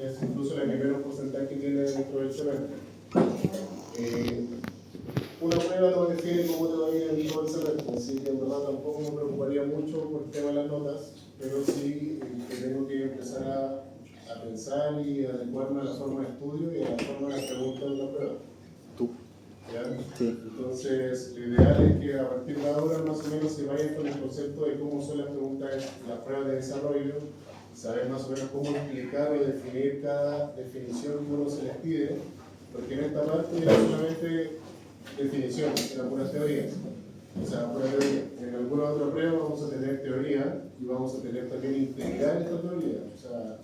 Es incluso la que menos porcentaje tiene dentro del semestre. Una prueba no define cómo te va a ir en todo el semestre, así que en verdad tampoco me preocuparía mucho por el tema de las notas, pero sí que tengo que empezar a pensar y adecuarme a la forma de estudio y a la forma de las preguntas de la prueba. ¿Tú? ¿Ya? Sí. Entonces, lo ideal es que a partir de ahora más o menos se vayan con el concepto de cómo son las preguntas, las pruebas de desarrollo, saber más o menos cómo explicar o definir cada definición que uno se les pide, porque en esta parte no es solamente definición, sino puras teorías. O sea, pura teoría. En alguna otra prueba vamos a tener teoría y vamos a tener también integrar esta teoría. O sea,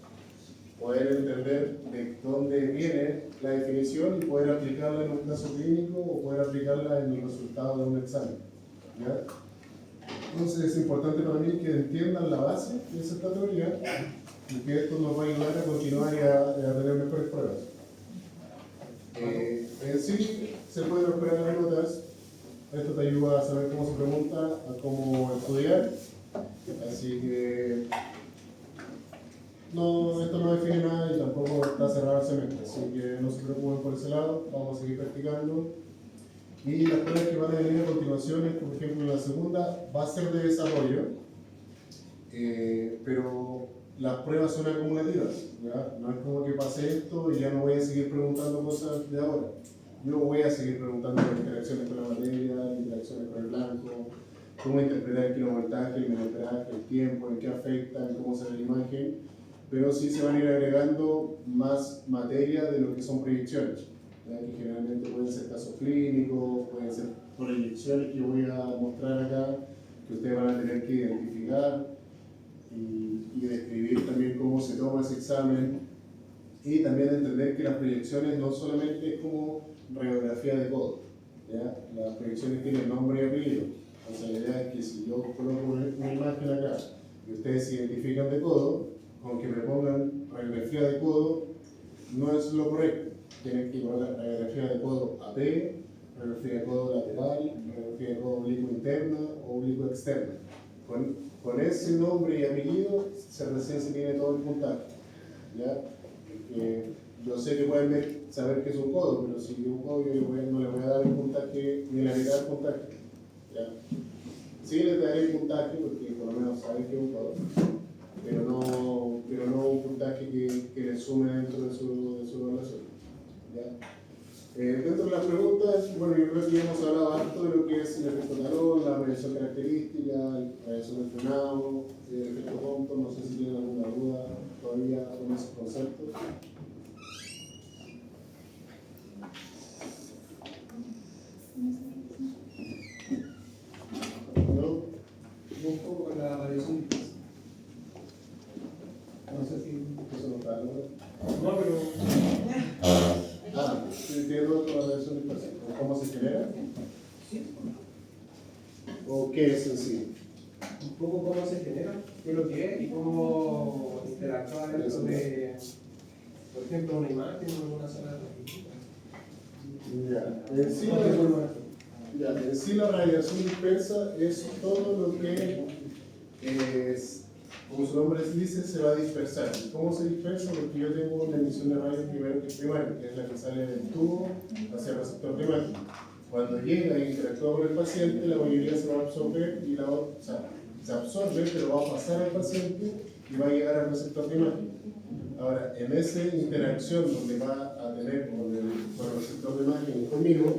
poder entender de dónde viene la definición y poder aplicarla en un caso clínico o poder aplicarla en el resultado de un examen. ¿Ya? Entonces es importante para mí que entiendan la base de esa teoría y que esto nos va a ayudar a continuar y a tener mejores pruebas. En sí, se pueden esperar las notas. Esto te ayuda a saber cómo se pregunta, a cómo estudiar. Así que no, esto no define nada y tampoco está cerrado el semestre. Así que no se preocupen por ese lado, vamos a seguir practicando. Y las pruebas que van a venir a continuación, por ejemplo, la segunda va a ser de desarrollo, pero las pruebas son acumulativas, ¿ya? No es como que pase esto y ya no voy a seguir preguntando cosas de ahora. Yo voy a seguir preguntando las interacciones con la materia, las interacciones con el blanco, cómo interpretar el kilovoltaje, el miliamperaje, el tiempo, en qué afecta, en cómo se ve la imagen, pero sí se van a ir agregando más materia de lo que son proyecciones, ¿ya? Que generalmente pueden ser casos clínicos, pueden ser proyecciones que yo voy a mostrar acá, que ustedes van a tener que identificar y describir también cómo se toma ese examen, y también entender que las proyecciones no solamente es como radiografía de codo, ¿ya? Las proyecciones tienen nombre y apellido. O sea, la idea es que si yo coloco una imagen acá y ustedes se identifican de codo, con que me pongan radiografía de codo no es lo correcto. Tienen que colocar radiografía de codo AP, radiografía de codo lateral, radiografía de codo oblicuo interna o oblicuo externa. Con ese nombre y apellido recién se tiene todo el puntaje, ¿ya? Yo sé que pueden saber que es un codo, pero si es un codo yo no le voy a dar el puntaje ni la mitad del puntaje, ¿ya? Sí les daré el puntaje porque por lo menos saben que es un codo, pero no un puntaje que le sume dentro de su evaluación, ¿ya? Dentro de las preguntas, bueno, yo creo que hemos hablado harto de lo que es el efecto calor, la radiación característica, la radiación del frenado, el efecto Compton. No sé si tienen alguna duda todavía con esos conceptos. ¿No? Un poco con la radiación dispersa. No sé si eso no está, ¿no? No, pero. Entiendo con la radiación dispersa. ¿Cómo se genera? Sí. ¿O qué es en sí? Un poco cómo se genera, qué es lo que es y cómo interactúa dentro de, por ejemplo, una imagen o una sala de En sí la radiación dispersa es todo lo que es, como su nombre dice, se va a dispersar. ¿Cómo se dispersa? Porque yo tengo una emisión de rayos primero que es primaria, que es la que sale del tubo hacia el receptor primario. Cuando llega e interactúa con el paciente, la mayoría se va a absorber y la otra, o sea, se absorbe, pero va a pasar al paciente y va a llegar al receptor primario. Ahora, en esa interacción donde va a tener con el receptor primario y conmigo,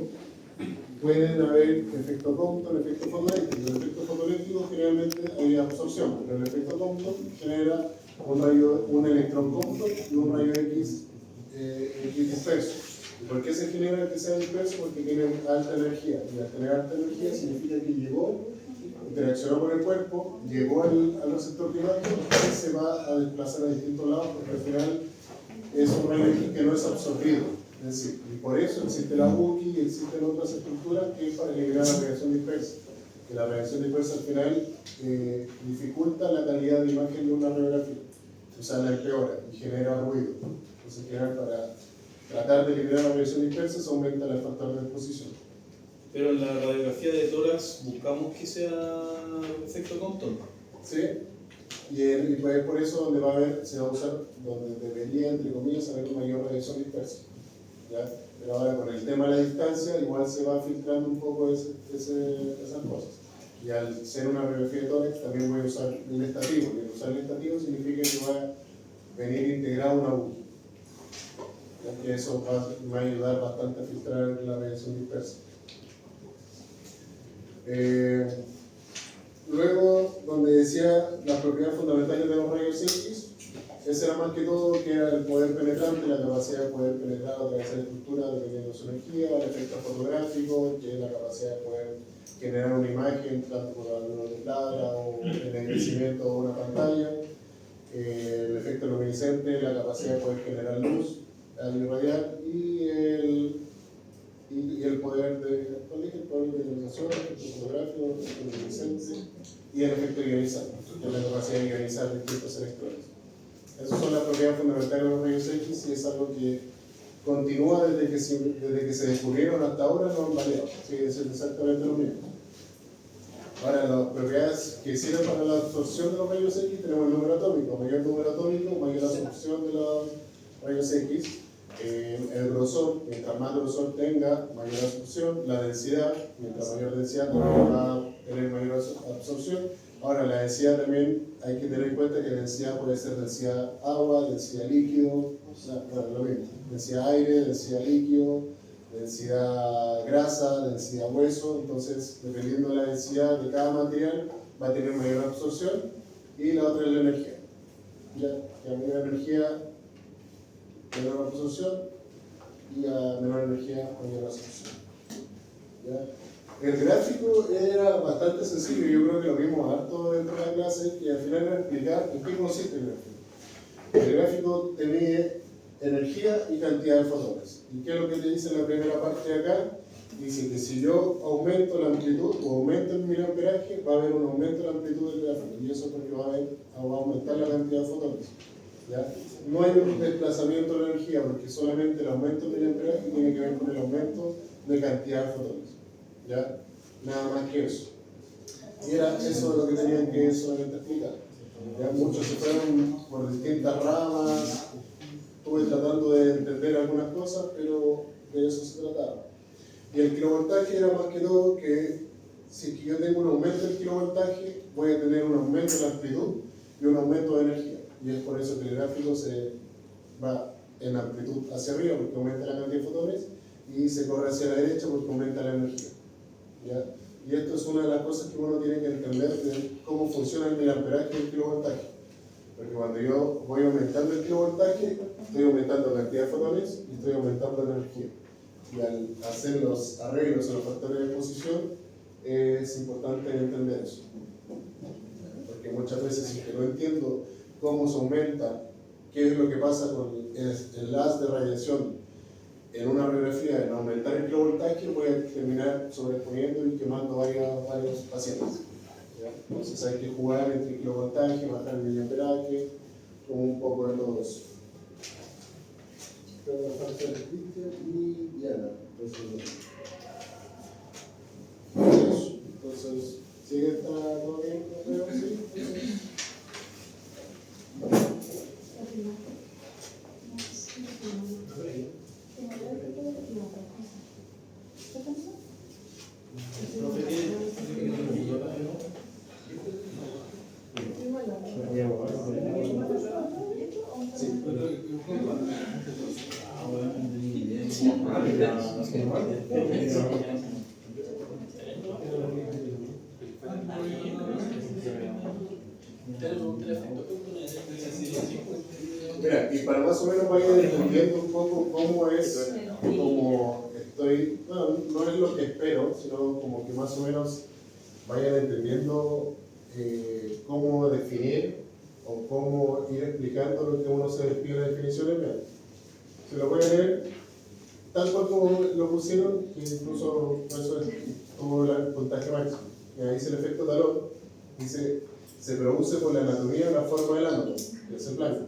pueden haber efecto Compton, efecto fotoeléctrico. El efecto fotoeléctrico generalmente hay absorción, pero el efecto Compton genera un electrón Compton y un rayo X disperso. ¿Por qué se genera que sea disperso? Porque tiene alta energía. Y al tener alta energía significa que llegó, interaccionó con el cuerpo, llegó al receptor primario y se va a desplazar a distintos lados, porque al final es un rayo X que no es absorbido. Es decir, y por eso existe la UCI y existen otras estructuras que es para eliminar la radiación dispersa. Que la radiación dispersa al final dificulta la calidad de imagen de una radiografía, o sea, la empeora y genera ruido. Entonces, para tratar de eliminar la radiación dispersa se aumenta el factor de exposición. Pero en la radiografía de tórax buscamos que sea efecto Compton. ¿Sí? Y pues es por eso donde va a haber, se va a usar, donde debería, entre comillas, haber una mayor radiación dispersa. ¿Ya? Pero ahora con el tema de la distancia, igual se va filtrando un poco esas cosas. Y al ser una radiografía de tórax, también voy a usar el estativo. Y usar el estativo significa que va a venir integrado una U. Que eso va a ayudar bastante a filtrar la radiación dispersa. Luego, donde decía las propiedades fundamentales de los rayos X, ese era más que todo que era el poder penetrante, la capacidad de poder penetrar a través de la estructura dependiendo de su energía, el efecto fotográfico, que es la capacidad de poder generar una imagen tanto por la luz de clara o el enriquecimiento de una pantalla, el efecto luminiscente, la capacidad de poder generar luz al irradiar y el poder de iluminación, el efecto fotográfico, el efecto luminiscente y el efecto ionizante, que es la capacidad de ionizar distintos electrones. Esas son las propiedades fundamentales de los rayos X y es algo que continúa desde que se descubrieron hasta ahora, no han variado, sigue siendo exactamente lo mismo. Ahora, las propiedades que sirven para la absorción de los rayos X tenemos el número atómico. Mayor número atómico, mayor absorción de los rayos X. El grosor, mientras más grosor tenga, mayor absorción. La densidad, mientras mayor densidad, va a tener mayor absorción. Ahora, la densidad también hay que tener en cuenta que la densidad puede ser densidad agua, densidad líquido, o sea, bueno, lo mismo. Densidad aire, densidad líquido, densidad grasa, densidad hueso. Entonces, dependiendo de la densidad de cada material, va a tener mayor absorción. Y la otra es la energía. Ya, que a mayor energía, menor absorción, y a menor energía, mayor absorción. ¿Ya? El gráfico era bastante sencillo, yo creo que lo vimos harto dentro de la clase, y al final era explicar en qué consiste el gráfico. El gráfico te mide energía y cantidad de fotones. ¿Y qué es lo que te dice en la primera parte de acá? Dice que si yo aumento la amplitud o aumento el miliamperaje, va a haber un aumento de la amplitud del gráfico, y eso es porque va a aumentar la cantidad de fotones. ¿Ya? No hay un desplazamiento de la energía, porque solamente el aumento del miliamperaje tiene que ver con el aumento de cantidad de fotones. ¿Ya? Nada más que eso. Y era eso lo que tenían que solamente explicar. ¿Ya? Muchos se fueron por distintas ramas, estuve tratando de entender algunas cosas, pero de eso se trataba. Y el kilovoltaje era más que todo que si yo tengo un aumento del kilovoltaje, voy a tener un aumento de la amplitud y un aumento de energía. Y es por eso que el gráfico se va en amplitud hacia arriba porque aumenta la cantidad de fotones y se corre hacia la derecha porque aumenta la energía. ¿Ya? Y esto es una de las cosas que uno tiene que entender de cómo funciona el miliamperaje y el kilovoltaje. Porque cuando yo voy aumentando el kilovoltaje, estoy aumentando la cantidad de fotones y estoy aumentando la energía. Y al hacer los arreglos en los factores de exposición, es importante entender eso. Porque muchas veces, si no entiendo cómo se aumenta, qué es lo que pasa con el haz de radiación en una radiografía, en aumentar el kilovoltaje, voy a terminar sobreponiendo y quemando varios pacientes. ¿Ya? Entonces hay que jugar entre kilovoltaje, bajar el miliamperaje, como un poco de todo eso. Y Diana. Entonces, ¿sigue está todo bien? ¿Sí? Mira, y para más o menos vayan entendiendo un poco cómo es, como estoy, bueno, no es lo que espero, sino como que más o menos vayan entendiendo cómo definir o cómo ir explicando lo que uno se despide de definiciones. Se lo voy a leer tal cual como lo pusieron, que incluso por eso tuvo el puntaje máximo. Y ahí dice el efecto talón, dice, se produce por la anatomía de la forma del átomo, que es el blanco,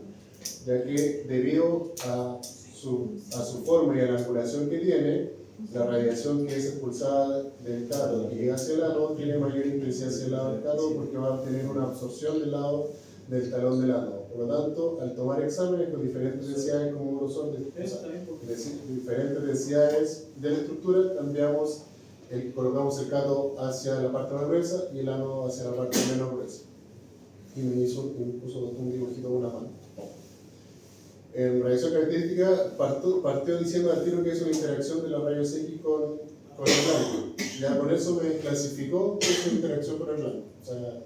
ya que debido a su forma y a la angulación que tiene, la radiación que es expulsada del cátodo que llega hacia el ánodo tiene mayor intensidad hacia el lado del cátodo porque va a tener una absorción del lado del talón del átomo. Por lo tanto, al tomar exámenes con diferentes densidades como grosor, diferentes densidades de la estructura, colocamos el cátodo hacia la parte más gruesa y el ánodo hacia la parte menos gruesa. Y me puso un dibujito con una mano. En radiación característica partió diciendo al tiro que es una interacción de los rayos X con el blanco. Ya con eso me clasificó que es una interacción con el blanco. O sea,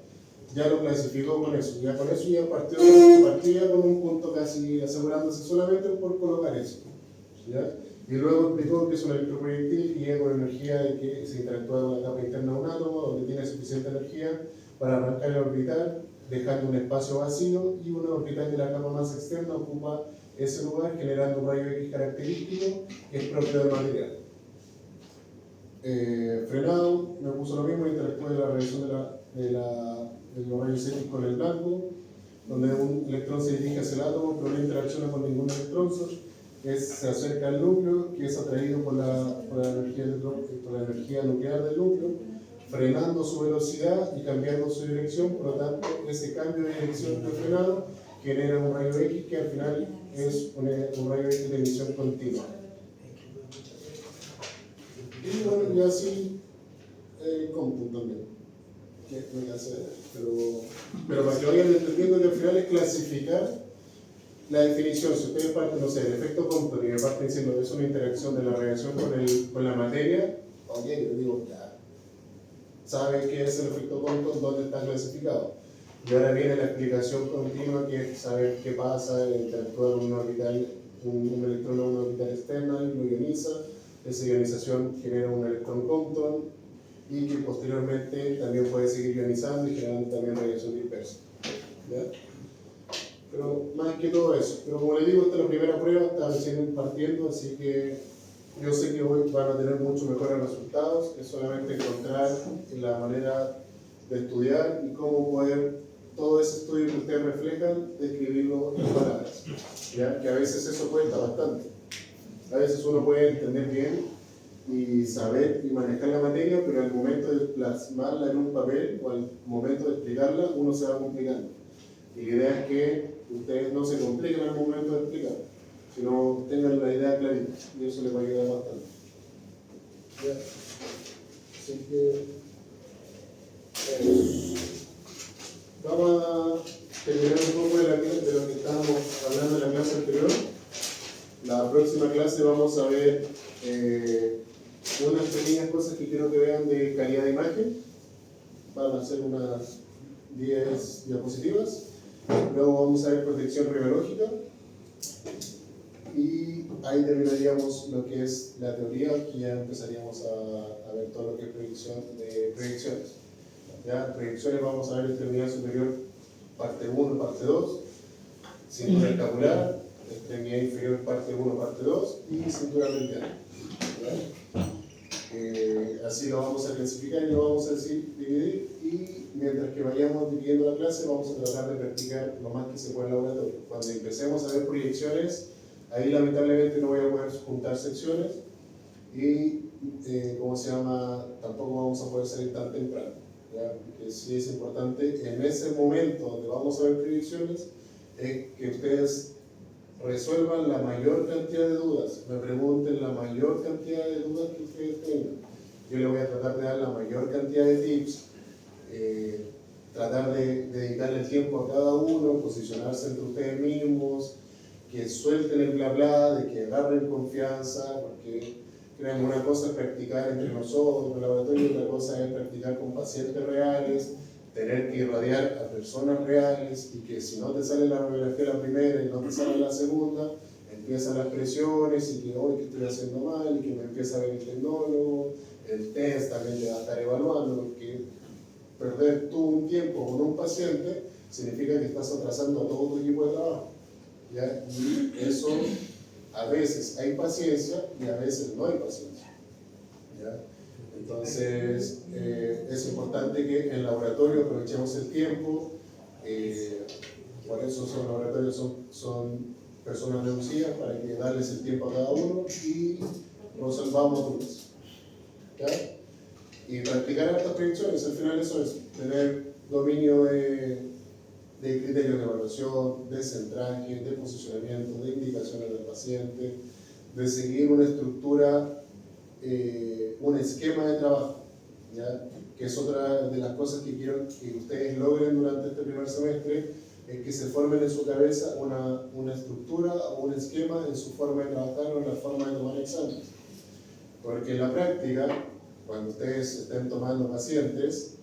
ya lo clasificó con eso. Ya con eso ya partía con un punto casi asegurándose solamente por colocar eso. ¿Ya? Y luego explicó que es un electroproyectil y con energía de que se interactúa con la capa interna de un átomo donde tiene suficiente energía para arrancar el orbital, dejando un espacio vacío, y una orbital de la capa más externa ocupa ese lugar generando un rayo X característico que es propio del material. Frenado, me puso lo mismo, interactúa en la reacción de los rayos X con el blanco, donde un electrón se dirige hacia el átomo pero no interacciona con ningún electrón, se acerca al núcleo, que es atraído por la energía nuclear del núcleo, frenando su velocidad y cambiando su dirección. Por lo tanto, ese cambio de dirección de frenado genera un rayo X que al final es un rayo X de emisión continua. Y bueno, y así el cómputo también, que voy a hacer, pero para que vayan entendiendo que al final es clasificar la definición. Si ustedes parten, no sé, el efecto Compton y me parten diciendo que es una interacción de la radiación con la materia, ok, yo digo, ya, sabe qué es el efecto Compton, dónde está clasificado. Y ahora viene la explicación continua, que es saber qué pasa al interactuar un electrón a una orbital externa y lo ioniza. Esa ionización genera un electrón Compton y que posteriormente también puede seguir ionizando y generando también radiación dispersa. ¿Ya? Pero más que todo eso. Pero como les digo, esta es la primera prueba, está recién partiendo, así que yo sé que hoy van a tener mucho mejores resultados. Es solamente encontrar la manera de estudiar y cómo poder todo ese estudio que ustedes reflejan, describirlo en palabras. ¿Ya? Que a veces eso cuesta bastante. A veces uno puede entender bien y saber y manejar la materia, pero al momento de plasmarla en un papel o al momento de explicarla, uno se va complicando. Y la idea es que ustedes no se compliquen al momento de explicar, sino tengan la idea clarita, y eso les va a ayudar bastante. ¿Ya? Así que vamos a terminar un poco de lo que estábamos hablando en la clase anterior. La próxima clase vamos a ver unas pequeñas cosas que quiero que vean de calidad de imagen. Van a ser unas 10 diapositivas. Luego vamos a ver protección radiológica. Y ahí terminaríamos lo que es la teoría, que ya empezaríamos a ver todo lo que es proyecciones. Ya, proyecciones vamos a ver extremidad superior, parte 1, parte 2, cintura escapular, extremidad inferior, parte 1, parte 2 y cintura mediana. Así lo vamos a clasificar y lo vamos a dividir, y mientras que vayamos dividiendo la clase vamos a tratar de practicar lo más que se pueda en el laboratorio. Cuando empecemos a ver proyecciones, ahí lamentablemente no voy a poder juntar secciones y tampoco vamos a poder salir tan temprano, ¿ya? Porque sí es importante en ese momento donde vamos a ver proyecciones que ustedes resuelvan la mayor cantidad de dudas, me pregunten la mayor cantidad de dudas que ustedes tengan. Yo les voy a tratar de dar la mayor cantidad de tips, tratar de dedicarle el tiempo a cada uno, posicionarse entre ustedes mismos, que suelten el bla bla, de que agarren confianza, porque créanme, una cosa es practicar entre nosotros en el laboratorio, otra cosa es practicar con pacientes reales, tener que irradiar a personas reales, y que si no te sale la radiografía la primera y no te sale la segunda, empiezan las presiones y que hoy que estoy haciendo mal, y que me empieza a ver el tendólogo, el test también te va a estar evaluando, porque perder tú un tiempo con un paciente significa que estás atrasando a todo tu equipo de trabajo. ¿Ya? Y eso, a veces hay paciencia y a veces no hay paciencia. ¿Ya? Entonces, es importante que en el laboratorio aprovechemos el tiempo. Por eso los laboratorios son personas reducidas, para que darles el tiempo a cada uno y resolvamos dudas. ¿Ya? Y practicar estas proyecciones, al final eso es tener dominio de de criterios de evaluación, de centraje, de posicionamiento, de indicaciones del paciente, de seguir una estructura, un esquema de trabajo, ¿ya? Que es otra de las cosas que quiero que ustedes logren durante este primer semestre, es que se formen en su cabeza una estructura o un esquema en su forma de trabajar o en la forma de tomar exámenes. Porque en la práctica, cuando ustedes estén tomando pacientes,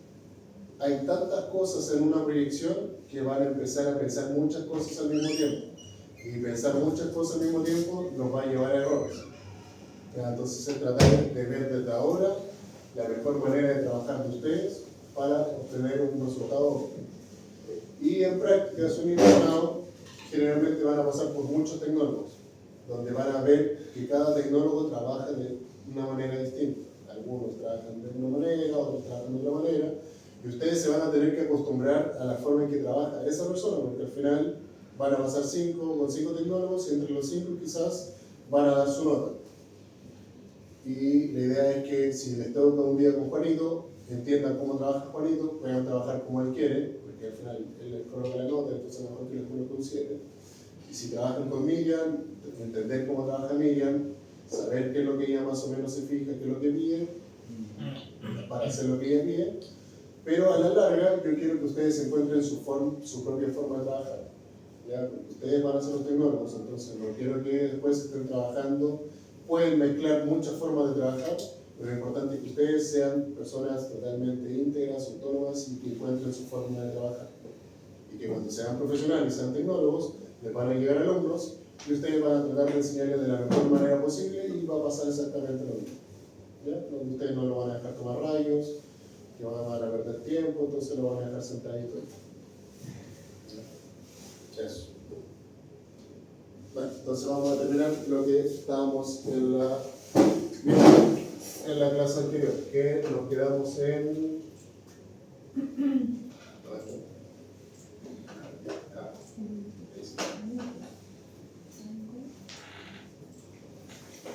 hay tantas cosas en una proyección que van a empezar a pensar muchas cosas al mismo tiempo. Y pensar muchas cosas al mismo tiempo nos va a llevar a errores. Entonces se trata de ver desde ahora la mejor manera de trabajar de ustedes para obtener un resultado óptimo. Y en práctica, su internado generalmente van a pasar por muchos tecnólogos, donde van a ver que cada tecnólogo trabaja de una manera distinta. Algunos trabajan de una manera, otros trabajan de otra manera, y ustedes se van a tener que acostumbrar a la forma en que trabaja esa persona, porque al final van a pasar con 5 tecnólogos y entre los 5 quizás van a dar su nota. Y la idea es que si les toca un día con Juanito, entiendan cómo trabaja Juanito, puedan trabajar como él quiere, porque al final él les coloca la nota, entonces mejor que les coloque un 7. Y si trabajan con Miriam, entender cómo trabaja Miriam, saber qué es lo que ella más o menos se fija, qué es lo que pide, para hacer lo que ella pide. Pero a la larga, yo quiero que ustedes encuentren su propia forma de trabajar. ¿Ya? Porque ustedes van a ser los tecnólogos, entonces no quiero que después estén trabajando. Pueden mezclar muchas formas de trabajar, pero lo importante es que ustedes sean personas totalmente íntegras, autónomas y que encuentren su forma de trabajar. Y que cuando sean profesionales y sean tecnólogos, les van a llegar alumnos y ustedes van a tratar de enseñarles de la mejor manera posible y va a pasar exactamente lo mismo. ¿Ya? Donde ustedes no lo van a dejar tomar rayos, que van a perder tiempo, entonces lo van a dejar sentadito. Eso. Bueno, entonces vamos a terminar lo que estábamos en la clase anterior, que nos quedamos en...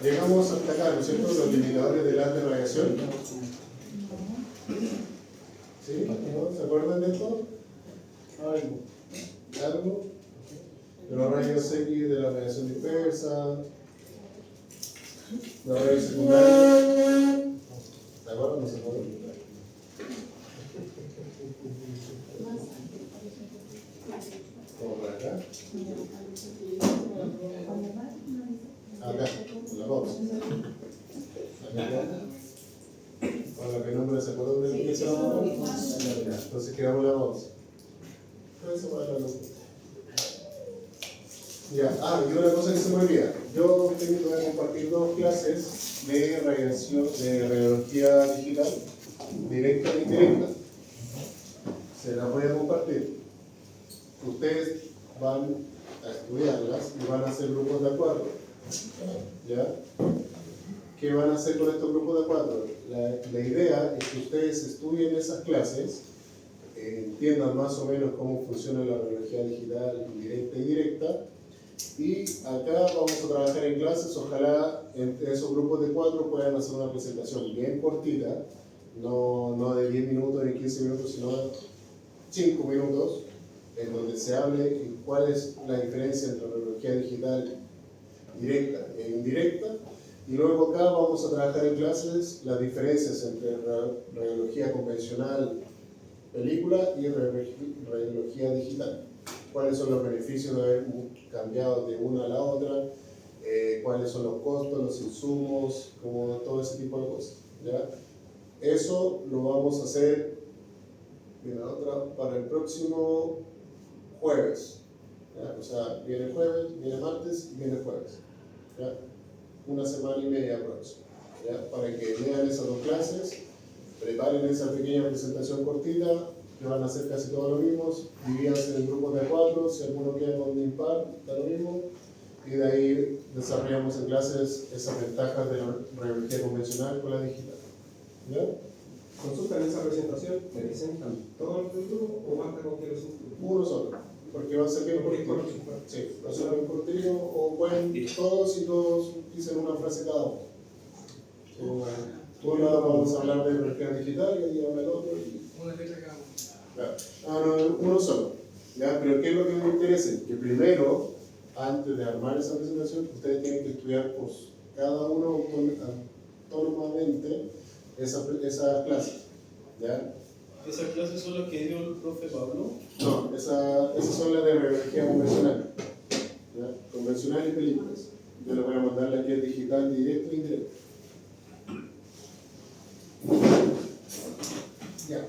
Llegamos hasta acá, ¿no es cierto? Los limitadores de la radiación. ¿Sí? ¿No? ¿Se acuerdan de esto? ¿Algo? De los rayos X, de la radiación dispersa, de los rayos secundarios. ¿Se acuerdan o no se acuerdan? ¿Cómo por acá? Acá, en la box. Acá. Con la penumbra, ¿se acuerdan de lo que estábamos? Entonces quedamos en la box. Eso va a la luz. Ya, y una cosa que se me olvida. Yo tengo que compartir 2 clases de radiología digital, directa e indirecta. Se las voy a compartir. Ustedes van a estudiarlas y van a hacer grupos de a 4. ¿Ya? ¿Qué van a hacer con estos grupos de a 4? La idea es que ustedes estudien esas clases, entiendan más o menos cómo funciona la radiología digital indirecta y directa. Y acá vamos a trabajar en clases, ojalá entre esos grupos de 4 puedan hacer una presentación bien cortita, no de 10 minutos ni 15 minutos, sino de 5 minutos, en donde se hable cuál es la diferencia entre radiología digital directa e indirecta. Y luego acá vamos a trabajar en clases las diferencias entre radiología convencional, película, y radiología digital. Cuáles son los beneficios de haber cambiado de una a la otra, cuáles son los costos, los insumos, como todo ese tipo de cosas. ¿Ya? Eso lo vamos a hacer para el próximo jueves. ¿Ya? O sea, viene jueves, viene martes y viene jueves. ¿Ya? Una semana y media próxima. ¿Ya? Para que vean esas 2 clases, preparen esa pequeña presentación cortita, que van a hacer casi todos los mismos, divídanse en grupos de 4, si alguno queda con un impar, da lo mismo, y de ahí desarrollamos en clases esas ventajas de la radiología convencional con la digital. ¿Ya? ¿Consultan esa presentación? ¿Presentan todo el grupo o basta con que los incluyan? Uno solo, porque va a ser bien cortito. Sí, va a ser bien cortito, o pueden todos y todos dicen una frase cada uno. Tú vamos a hablar de radiología digital y ahí habla el otro. Una letra cada uno. Claro. No, uno solo. ¿Ya? Pero ¿qué es lo que me interesa? Que primero, antes de armar esa presentación, ustedes tienen que estudiar pues, cada uno autónomamente esa clase. ¿Ya? ¿Esas clases son las que dio el profe Pablo? No, esas son las de radiología convencional. ¿Ya? Convencional y películas. Yo les voy a mandar la que es digital, directo e indirecto. Ya.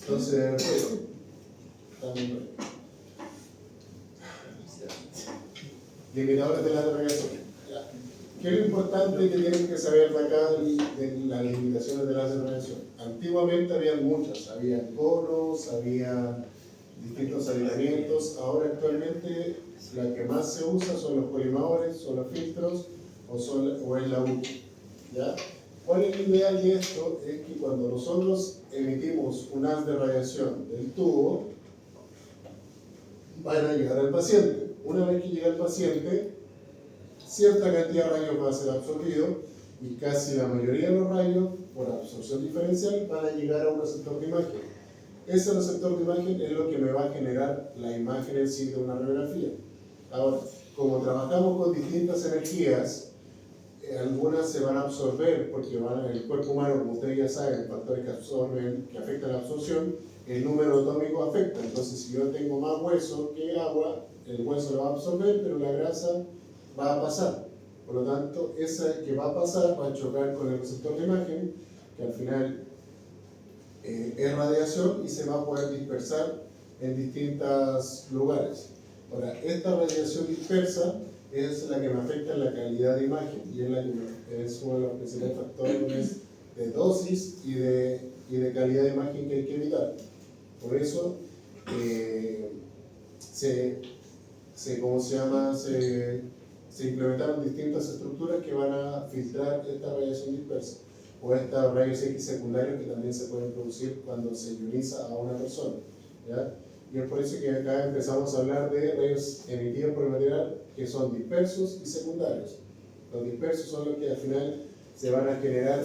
Entonces, limitadores de la radiación. ¿Qué es lo importante que tienen que saber de acá de las limitaciones de la radiación? Antiguamente había muchas, había conos, había distintos alineamientos. Ahora actualmente la que más se usa son los colimadores, son los filtros o es la UTI. ¿Ya? ¿Cuál es el ideal de esto? Es que cuando nosotros emitimos un haz de radiación del tubo, van a llegar al paciente. Una vez que llega al paciente, cierta cantidad de rayos va a ser absorbido y casi la mayoría de los rayos, por absorción diferencial, van a llegar a un receptor de imagen. Ese receptor de imagen es lo que me va a generar la imagen en sí de una radiografía. Ahora, como trabajamos con distintas energías, algunas se van a absorber porque el cuerpo humano, como ustedes ya saben, factores que afectan la absorción, el número atómico afecta. Entonces, si yo tengo más hueso que agua, el hueso lo va a absorber, pero la grasa va a pasar. Por lo tanto, esa que va a pasar va a chocar con el receptor de imagen, que al final es radiación y se va a poder dispersar en distintos lugares. Ahora, esta radiación dispersa es la que me afecta en la calidad de imagen y es uno de los principales factores de dosis y de calidad de imagen que hay que evitar. Por eso ¿cómo se llama? Se implementaron distintas estructuras que van a filtrar esta radiación dispersa o estos rayos X secundarios que también se pueden producir cuando se ioniza a una persona. ¿Ya? Y es por eso que acá empezamos a hablar de rayos emitidos por el material que son dispersos y secundarios. Los dispersos son los que al final se van a generar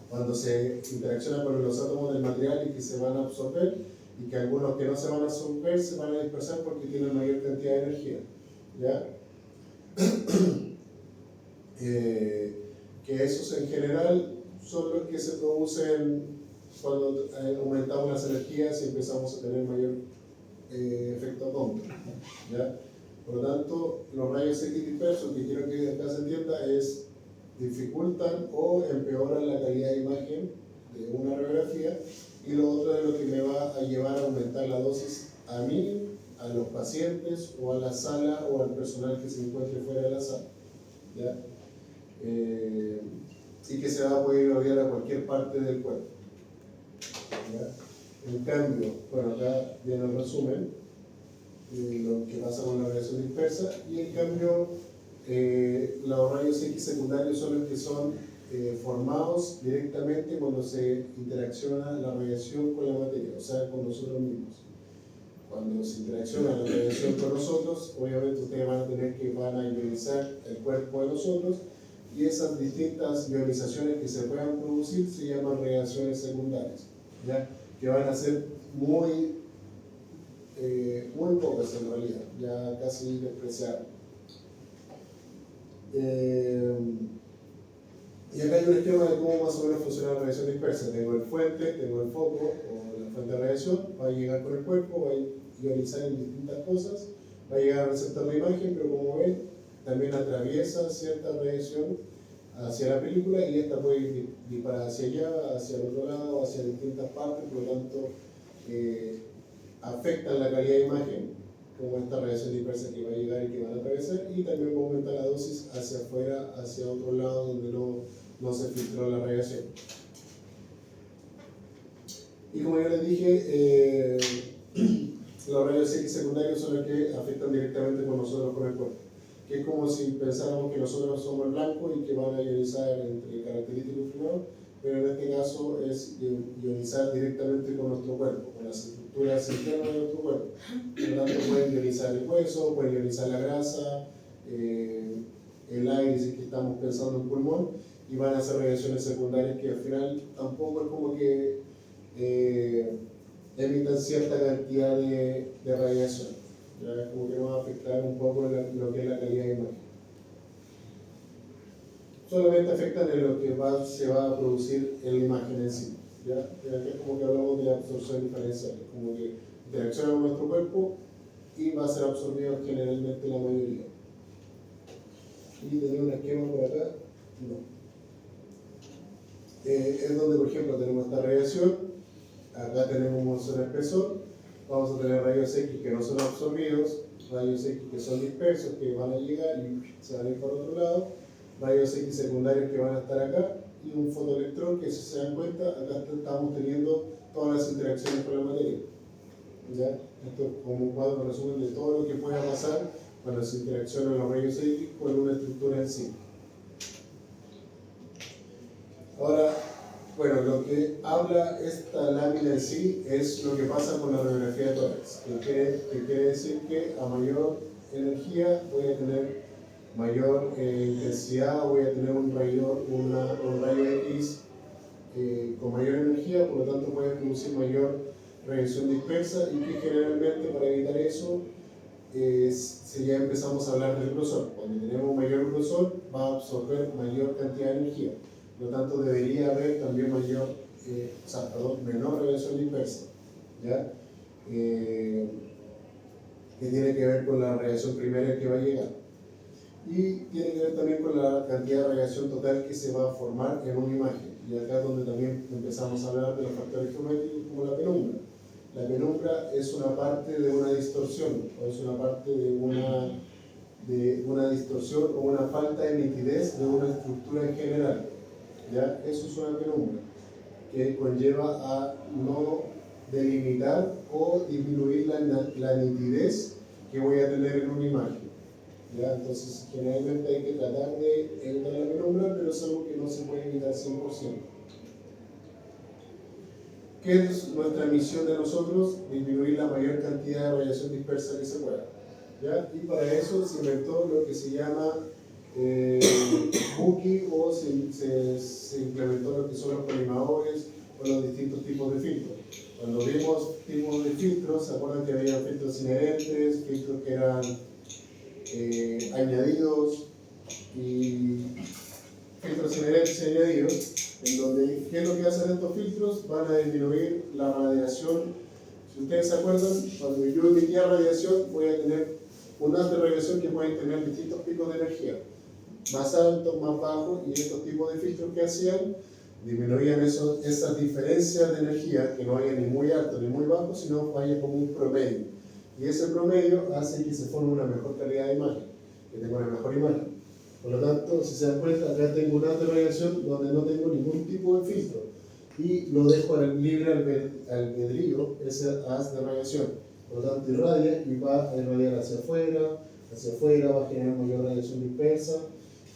cuando se interacciona con los átomos del material y que se van a absorber, y que algunos que no se van a absorber se van a dispersar porque tienen mayor cantidad de energía. ¿Ya? Que esos en general son los que se producen cuando aumentamos las energías y empezamos a tener mayor efecto atómico. ¿Ya? Por lo tanto, los rayos X dispersos, que quiero que acá se entienda, dificultan o empeoran la calidad de imagen de una radiografía, y lo otro es lo que me va a llevar a aumentar la dosis a mí, a los pacientes o a la sala o al personal que se encuentre fuera de la sala. ¿Ya? Y que se va a poder irradiar a cualquier parte del cuerpo. ¿Ya? En cambio, bueno, acá viene el resumen de lo que pasa con la radiación dispersa, y en cambio los rayos X secundarios son los que son formados directamente cuando se interacciona la radiación con la materia, o sea, con nosotros mismos. Cuando se interacciona la radiación con nosotros, obviamente ustedes van a ionizar el cuerpo de nosotros, y esas distintas ionizaciones que se puedan producir se llaman radiaciones secundarias, ¿ya? Que van a ser muy pocas en realidad, ya casi despreciables. Y acá hay un esquema de cómo más o menos funciona la radiación dispersa. Tengo el fuente, tengo el foco o la fuente de radiación, va a llegar con el cuerpo, va a ionizar en distintas cosas, va a llegar al receptor de imagen, pero como ven, también atraviesa cierta radiación hacia la película, y esta puede ir disparada hacia allá, hacia el otro lado, hacia distintas partes, por lo tanto afectan la calidad de imagen, como esta radiación dispersa que va a llegar y que van a atravesar, y también va a aumentar la dosis hacia afuera, hacia otro lado donde no se filtró la radiación. Y como ya les dije, los rayos X secundarios son los que afectan directamente con nosotros, con el cuerpo, que es como si pensáramos que nosotros somos blancos y que van a ionizar entre característico y fluor, pero en este caso es ionizar directamente con nuestro cuerpo, con las estructuras internas de nuestro cuerpo. Por lo tanto, pueden ionizar el hueso, pueden ionizar la grasa, el aire, si es que estamos pensando en pulmón, y van a hacer radiaciones secundarias que al final tampoco es como que emitan cierta cantidad de radiación. ¿Ya? Como que nos va a afectar un poco lo que es la calidad de imagen. Solamente afectan en lo que se va a producir en la imagen en sí. ¿Ya? Aquí es como que hablamos de absorción diferencial, como que interacciona con nuestro cuerpo y va a ser absorbido generalmente la mayoría. Y tenía un esquema por acá, no. Es donde, por ejemplo, tenemos esta radiación, acá tenemos un espesor, vamos a tener rayos X que no son absorbidos, rayos X que son dispersos, que van a llegar y se van a ir por otro lado, rayos X secundarios que van a estar acá, y un fotoelectrón que, si se dan cuenta, acá estamos teniendo todas las interacciones con la materia. ¿Ya? Esto es como un cuadro resumen de todo lo que pueda pasar cuando se interaccionan los rayos X con una estructura en sí. Ahora, bueno, lo que habla esta lámina en sí es lo que pasa con la radiografía de tórax, que quiere decir que a mayor energía voy a tener mayor intensidad, voy a tener un rayo X con mayor energía, por lo tanto voy a producir mayor radiación dispersa, y que generalmente, para evitar eso, si ya empezamos a hablar del grosor. Cuando tenemos mayor grosor va a absorber mayor cantidad de energía, por lo tanto debería haber también menor radiación dispersa, ¿ya? Que tiene que ver con la radiación primaria que va a llegar, y tiene que ver también con la cantidad de radiación total que se va a formar en una imagen. Y acá es donde también empezamos a hablar de los factores geométricos, como la penumbra. La penumbra es una parte de una distorsión, o es una parte de una distorsión o una falta de nitidez de una estructura en general. ¿Ya? Eso es una penumbra, que conlleva a no delimitar o disminuir la nitidez que voy a tener en una imagen. ¿Ya? Entonces, generalmente hay que tratar de evitar la penumbra, pero es algo que no se puede evitar 100%. ¿Qué es nuestra misión de nosotros? Disminuir la mayor cantidad de radiación dispersa que se pueda. ¿Ya? Y para eso se inventó lo que se llama Buki, o se implementó lo que son los colimadores o los distintos tipos de filtros. Cuando vimos tipos de filtros, se acuerdan que había filtros inherentes, filtros que eran añadidos, y filtros inherentes y añadidos, en donde, ¿qué es lo que hacen estos filtros? Van a disminuir la radiación. Si ustedes se acuerdan, cuando yo emitía radiación, voy a tener ondas de radiación que pueden tener distintos picos de energía, más altos, más bajos, y estos tipos de filtros que hacían, disminuían esas diferencias de energía, que no haya ni muy alto ni muy bajo, sino vaya como un promedio. Y ese promedio hace que se forme una mejor calidad de imagen, que tenga una mejor imagen. Por lo tanto, si se dan cuenta, acá tengo un haz de radiación donde no tengo ningún tipo de filtro, y lo dejo al libre albedrío, ese haz de radiación. Por lo tanto, irradia y va a irradiar hacia afuera, va a generar mayor radiación dispersa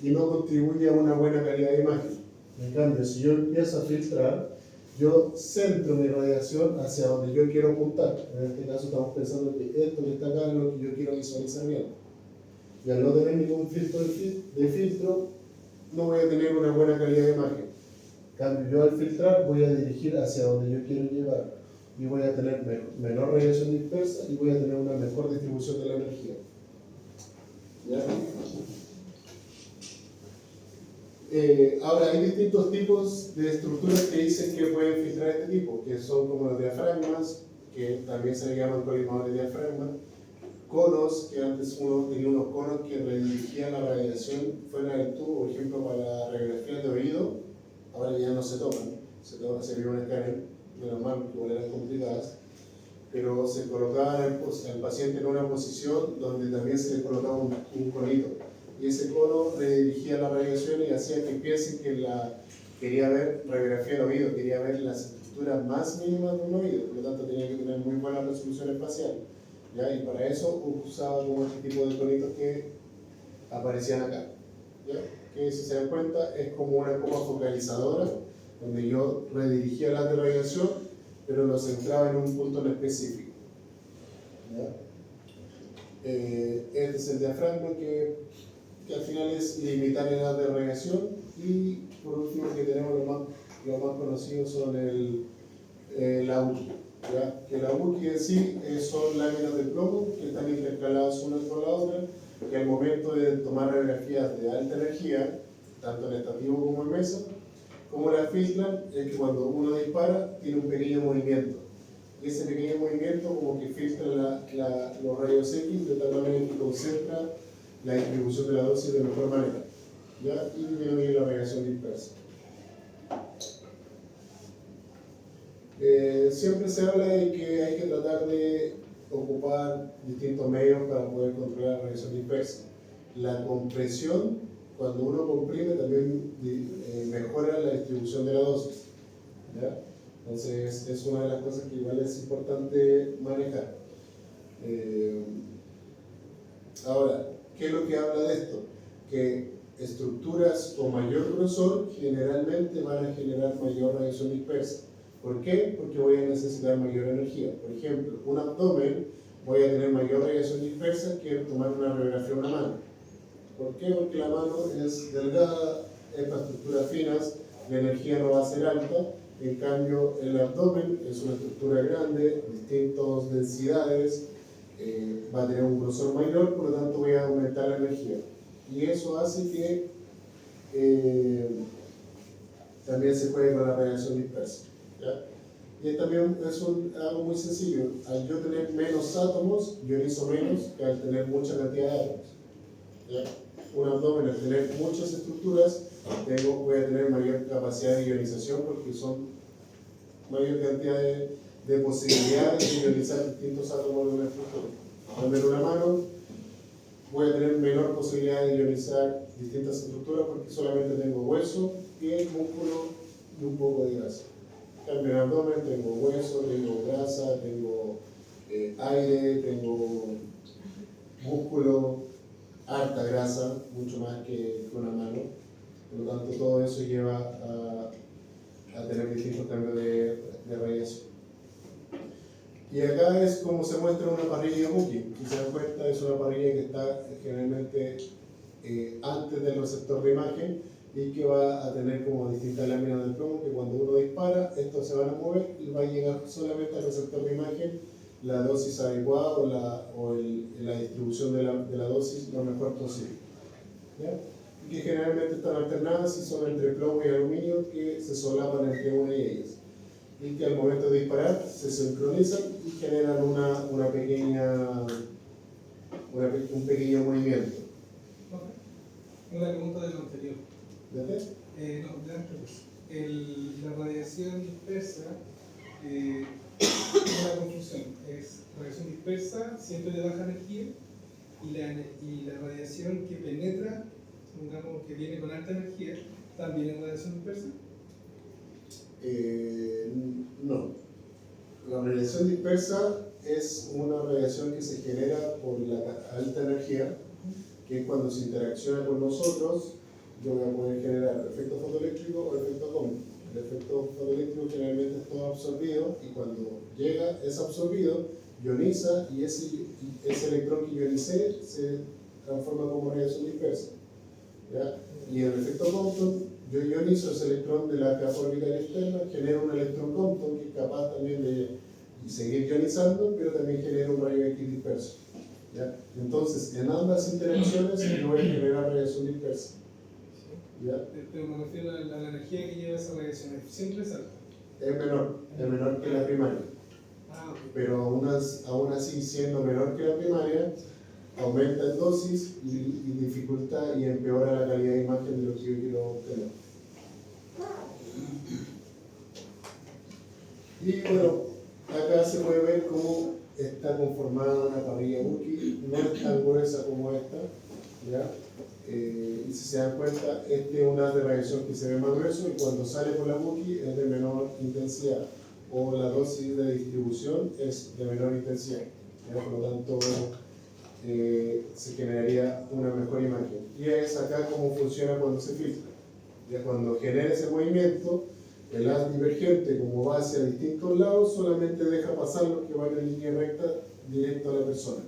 y no contribuye a una buena calidad de imagen. En cambio, si yo empiezo a filtrar, yo centro mi radiación hacia donde yo quiero apuntar. En este caso estamos pensando que esto que está acá es lo que yo quiero visualizar bien. Y al no tener ningún filtro de filtro, no voy a tener una buena calidad de imagen. En cambio, yo al filtrar voy a dirigir hacia donde yo quiero llevar, y voy a tener menor radiación dispersa y voy a tener una mejor distribución de la energía. ¿Ya? Ahora, hay distintos tipos de estructuras que dicen que pueden filtrar este tipo, que son como los diafragmas, que también se le llaman colimadores de diafragma, conos, que antes uno tenía unos conos que redirigían la radiación fuera del tubo, por ejemplo, para radiografías de oído. Ahora ya no se toman, se vio un escáner, menos mal, porque igual eran complicadas, pero se colocaba al paciente en una posición donde también se le colocaba un conito, y ese cono redirigía la radiación y hacía que piensen que quería ver radiografía del oído, quería ver las estructuras más mínimas de un oído, por lo tanto tenía que tener muy buena resolución espacial. ¿Ya? Y para eso usaba como este tipo de conitos que aparecían acá, ¿ya? Que, si se dan cuenta, es como una copa focalizadora donde yo redirigía la radiación, pero lo centraba en un punto en específico. ¿Ya? Este es el diafragma, que al final es limitar el haz de radiación. Y por último, que tenemos lo más conocido son la UTI. ¿ya? Que la Wookiee en sí son láminas de plomo que están intercaladas una con la otra, que al momento de tomar radiografías de alta energía, tanto en estativo como en mesa, como la filtran, es que cuando uno dispara tiene un pequeño movimiento. Y ese pequeño movimiento como que filtra los rayos X de tal manera que concentra la distribución de la dosis de mejor manera, ¿ya? Y disminuye la radiación dispersa. Siempre se habla de que hay que tratar de ocupar distintos medios para poder controlar la radiación dispersa. La compresión, cuando uno comprime, también mejora la distribución de la dosis, ¿ya? Entonces es una de las cosas que igual es importante manejar. Ahora, ¿qué es lo que habla de esto? Que estructuras con mayor grosor generalmente van a generar mayor radiación dispersa. ¿Por qué? Porque voy a necesitar mayor energía. Por ejemplo, un abdomen voy a tener mayor radiación dispersa que tomar una radiografía de una mano. ¿Por qué? Porque la mano es delgada, es para estructuras finas, la energía no va a ser alta. En cambio, el abdomen es una estructura grande, distintas densidades, va a tener un grosor mayor, por lo tanto voy a aumentar la energía. Y eso hace que también se juegue con la radiación dispersa, ¿ya? Y también es algo muy sencillo. Al yo tener menos átomos, ionizo menos que al tener mucha cantidad de átomos, ¿ya? Un abdomen, al tener muchas estructuras, voy a tener mayor capacidad de ionización porque son mayor cantidad de posibilidades de ionizar distintos átomos de una estructura. Al tener una mano, voy a tener menor posibilidad de ionizar distintas estructuras porque solamente tengo hueso, piel, músculo y un poco de grasa. En cambio, en el abdomen tengo hueso, tengo grasa, tengo aire, tengo músculo, harta grasa, mucho más que una mano. Por lo tanto, todo eso lleva a tener distintos cambios de radiación. Y acá es como se muestra una parrilla Wookiee. Si se dan cuenta, es una parrilla que está generalmente antes del receptor de imagen y que va a tener como distintas láminas de plomo que cuando uno dispara, estos se van a mover y va a llegar solamente al receptor de imagen la dosis adecuada o la distribución de la dosis lo mejor posible, ¿ya? Y que generalmente están alternadas y son entre plomo y aluminio que se solapan entre una y ellas. Y que al momento de disparar se sincronizan y generan un pequeño movimiento. Una pregunta de lo anterior. ¿De No, de antes. La radiación dispersa, una confusión, es radiación dispersa siempre de baja energía y la radiación que penetra, digamos que viene con alta energía, también es radiación dispersa. No. La radiación dispersa es una radiación que se genera por la alta energía, que es cuando se interacciona con nosotros, yo voy a poder generar efecto fotoeléctrico o efecto cósmico. El efecto fotoeléctrico generalmente es todo absorbido y cuando llega es absorbido, ioniza y ese electrón que ionicé se transforma como radiación dispersa, ¿ya? Y el efecto Compton, yo ionizo ese electrón de la capa orbital externa, genero un electrón Compton que es capaz también de seguir ionizando, pero también genera un rayo X disperso, ¿ya? Entonces, en ambas interacciones yo voy a generar radiación dispersa, ¿ya? Pero me refiero a la energía que lleva esa radiación, siempre es alta. Es menor que la primaria. Ah, ok. Pero aún así, siendo menor que la primaria, aumenta en dosis y dificulta y empeora la calidad de imagen de lo que yo quiero obtener. Y bueno, acá se puede ver cómo está conformada una parrilla Wookiee. No es tan gruesa como esta, ¿ya? Y si se dan cuenta, este es un haz de radiación que se ve más grueso y cuando sale por la Wookiee es de menor intensidad, o la dosis de distribución es de menor intensidad, ¿ya? Por lo tanto se generaría una mejor imagen. Y es acá cómo funciona cuando se filtra. Ya cuando genera ese movimiento, el haz divergente como va hacia distintos lados solamente deja pasar los que van en línea recta directo a la persona.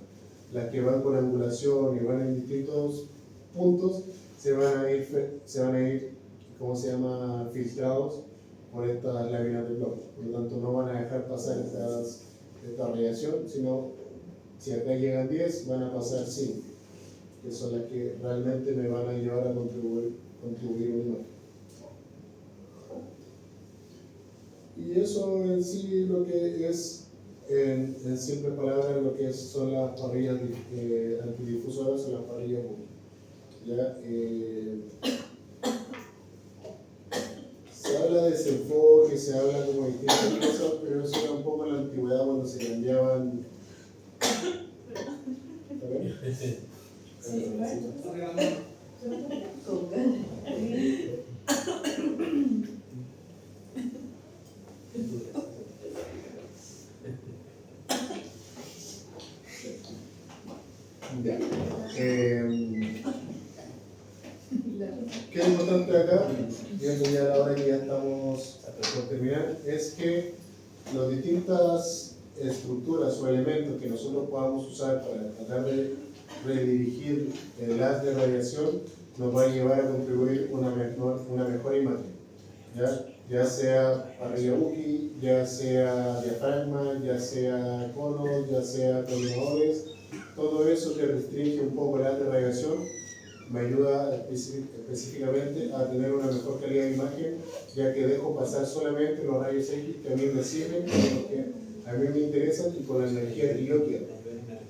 Las que van con angulación y van en distintos puntos se van a ir ¿cómo se llama? Filtrados por estas láminas de plomo. Por lo tanto, no van a dejar pasar esta radiación, sino si acá llegan 10, van a pasar 5, que son las que realmente me van a llevar a contribuir una imagen. Y eso en sí lo que es, en simples palabras, lo que son las parrillas antidifusoras o las parrillas boom. ¿Ya? Se habla de desenfoque, se habla como de distintas cosas, pero eso era un poco en la antigüedad cuando se cambiaban. ¿Está bien? Sí, con Ya. ¿Qué es importante acá? Viendo ya la hora que ya estamos por terminar, es que las distintas estructuras o elementos que nosotros podamos usar para tratar de redirigir el haz de radiación nos va a llevar a contribuir una mejor imagen. Ya sea parrilla Buki, ya sea diafragma, ya sea conos, ya sea colgadores, todo eso que restringe un poco el haz de radiación me ayuda específicamente a tener una mejor calidad de imagen, ya que dejo pasar solamente los rayos X que a mí me sirven, los que a mí me interesan y con la energía que yo quiero.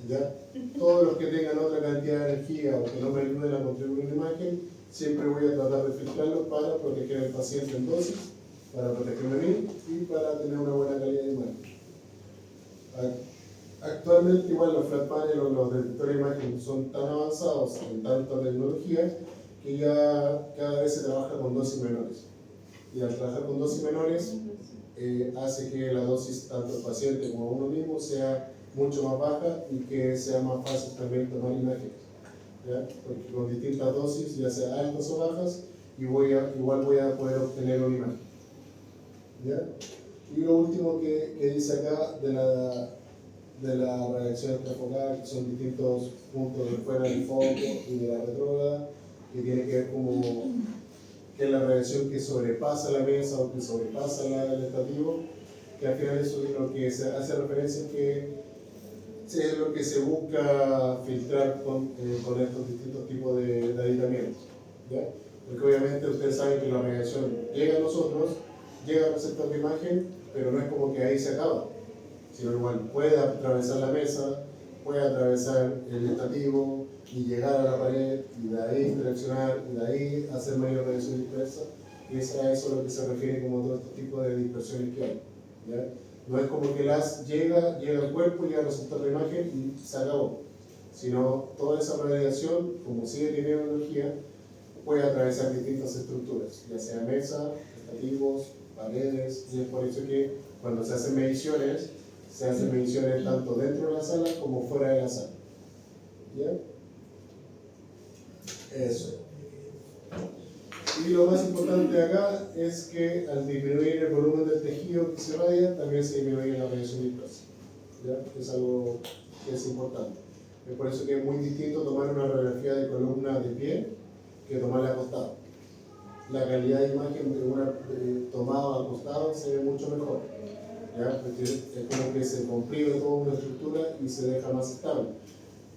¿Ya? Todos los que tengan otra cantidad de energía o que no me ayuden a contribuir una imagen, siempre voy a tratar de filtrarlos para proteger al paciente en dosis, para protegerme a mí y para tener una buena calidad de imagen. Actualmente igual los flat panel o los detectores de imagen son tan avanzados en tanta tecnología que ya cada vez se trabaja con dosis menores. Y al trabajar con dosis menores hace que la dosis tanto del paciente como uno mismo sea mucho más baja y que sea más fácil también tomar imágenes. ¿Ya? Porque con distintas dosis, ya sea altas o bajas, igual voy a poder obtener una imagen. ¿Ya? Y lo último que dice acá de la radiación extrafocada, que son distintos puntos de fuera del foco y de la retrógrada, que tiene que ver como que es la radiación que sobrepasa la mesa o que sobrepasa el estativo, que al final eso es lo que se hace referencia que es lo que se busca filtrar con estos distintos tipos de aditamientos. ¿Ya? Porque obviamente ustedes saben que la radiación llega a nosotros, llega al receptor de imagen, pero no es como que ahí se acaba, sino igual puede atravesar la mesa, puede atravesar el estativo y llegar a la pared y de ahí interaccionar y de ahí hacer mayor radiación dispersa, y es a eso lo que se refiere como otro tipo de dispersiones que hay. ¿Ya? No es como que el haz llega al cuerpo, llega al receptor de imagen y se acabó, sino toda esa radiación, como sigue teniendo energía, puede atravesar distintas estructuras, ya sea mesa, estativos, paredes, y es por eso que cuando se hacen mediciones tanto dentro de la sala como fuera de la sala. ¿Ya? Eso. Y lo más importante acá es que al disminuir el volumen del tejido que se radia, también se disminuye la radiación dispersa. ¿Ya? Es algo que es importante. Es por eso que es muy distinto tomar una radiografía de columna de pie que tomarla acostado. La calidad de imagen de una tomada acostado se ve mucho mejor. ¿Ya? Porque es como que se comprime toda una estructura y se deja más estable.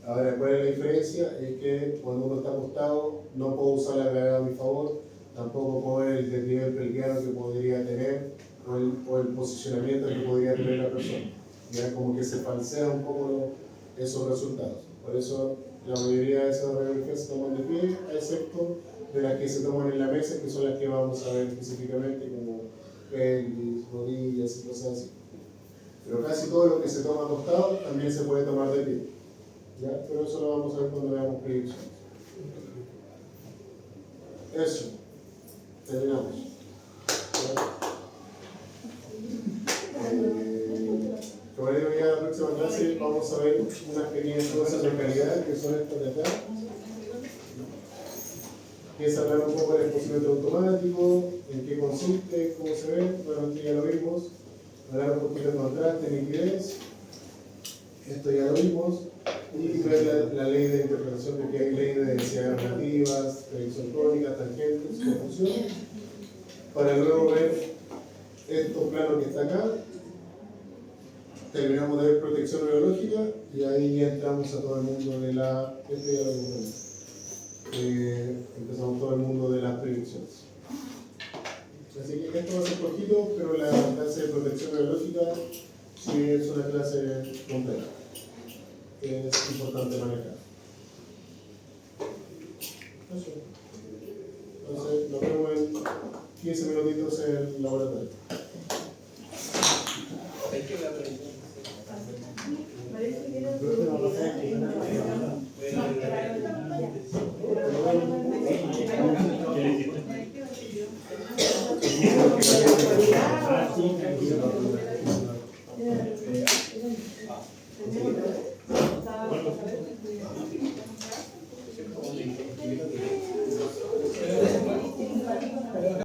Ahora, ¿cuál es la diferencia? Es que cuando uno está acostado no puedo usar la gravedad a mi favor, tampoco puedo ver el desnivel pelviano que podría tener o el posicionamiento que podría tener la persona. ¿Ya? Como que se falsea un poco esos resultados. Por eso la mayoría de esas radiografías se toman de pie, excepto de las que se toman en la mesa, que son las que vamos a ver específicamente, como pelvis, rodillas y cosas así. Pero casi todo lo que se toma acostado también se puede tomar de pie. ¿Ya? Pero eso lo vamos a ver cuando veamos predicciones. Eso. Terminamos. Como les digo, ya en la próxima clase vamos a ver unas pequeñas cosas de calidad que son estas de acá. Que es hablar un poco del exposiciómetro automático, en qué consiste, cómo se ve, bueno, esto ya lo vimos. Hablar un poquito de contraste, nitidez, esto ya lo vimos. Y ver la ley de interpretación de que hay ley de densidades relativas, predicción crónica, tangentes, confusión, para luego ver estos planos que está acá, terminamos de ver protección biológica y ahí entramos a todo el mundo de la empezamos todo el mundo de las prevenciones. Así que esto va a ser poquito, pero la clase de protección biológica sí es una clase completa que es importante manejar. Eso. Entonces nos vemos en 15 minutitos en el laboratorio. Parece que era